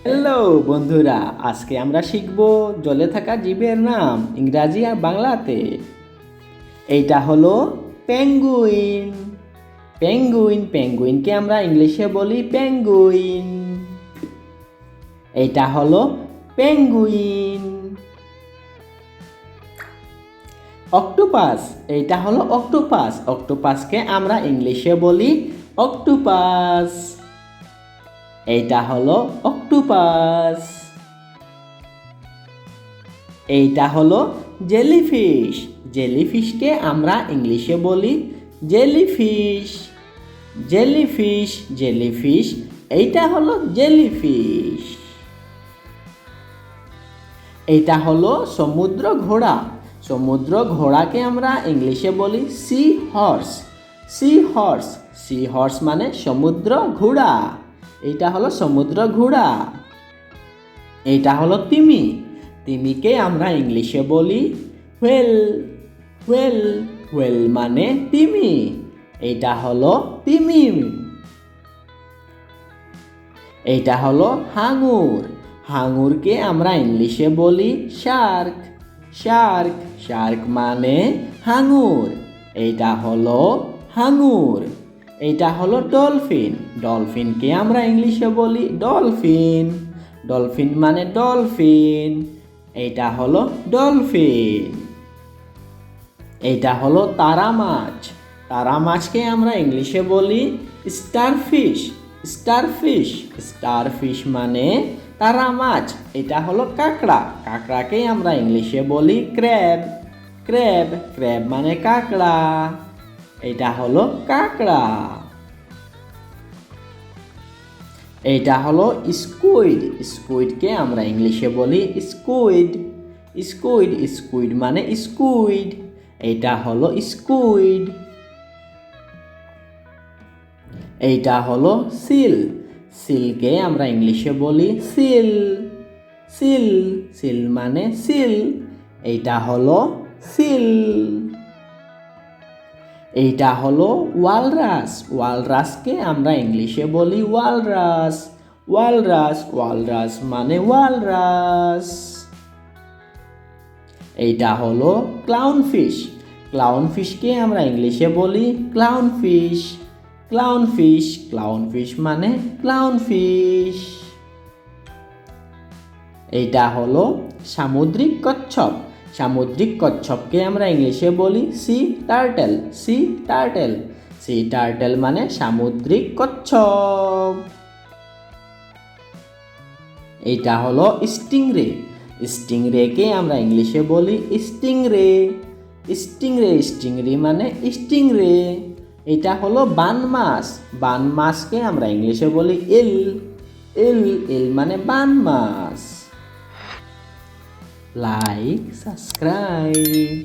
Hello বন্ধুরা, আজকে আমরা শিখব জলে থাকা জীবের নাম ইংরাজি আর বাংলাতে। এইটা হলো পেঙ্গুইন। পেঙ্গুইনকে আমরা ইংলিশে বলি পেঙ্গুইন। এইটা হলো পেঙ্গুইন। অক্টোপাস, এইটা হলো অক্টোপাসকে আমরা ইংলিশে বলি অক্টোপাস। এইটা হলো অক্টোপাস। এইটা হলো জেলিফিশকে আমরা ইংলিশে বলি জেলিফিশ। এইটা হলো জেলিফিশ। এইটা হলো সমুদ্র ঘোড়াকে আমরা ইংলিশে বলি সি হর্স মানে সমুদ্র ঘোড়া। এইটা হলো সমুদ্র ঘোড়া। এইটা হলো তিমিকে আমরা ইংলিশে বলি হোয়েল মানে তিমি। এইটা হলো তিমি। এইটা হলো হাঙুরকে আমরা ইংলিশে বলি শার্ক মানে হাঙুর। এইটা হলো হাঙুর। এইটা হলো ডলফিনকে আমরা ইংলিশে বলি ডলফিন মানে ডলফিন। এইটা হলো ডলফিন। এইটা হলো তারা মাছকে আমরা ইংলিশে বলি স্টারফিশ মানে তারা মাছ। এটা হলো কাঁকড়াকে আমরা ইংলিশে বলি ক্র্যাব মানে কাঁকড়া। এটা হলো কাঁকড়া। এইটা হলো স্কুইডকে আমরা ইংলিশে বলি স্কুইড মানে স্কুইড। এইটা হলো স্কুইড। এইটা হলো সিলকে আমরা ইংলিশে বলি সিল মানে সিল। এইটা হলো সিল। এইটা হলো ওয়ালরাসকে আমরা ইংলিশে বলি ওয়ালরাস মানে ওয়ালরাস। এইটা হলো ক্লাউনফিশকে আমরা ইংলিশে বলি ক্লাউনফিশ মানে ক্লাউনফিশ। এইটা হলো সামুদ্রিক কচ্ছপকে আমরা ইংলিশে বলি সি টার্টেল মানে সামুদ্রিক কচ্ছপ। এইটা হলো স্টিংরেকে আমরা ইংলিশে বলি স্টিংরে মানে স্টিংরে। এটা হলো বানমাছকে আমরা ইংলিশে বলি এল মানে বানমাছ। Like subscribe.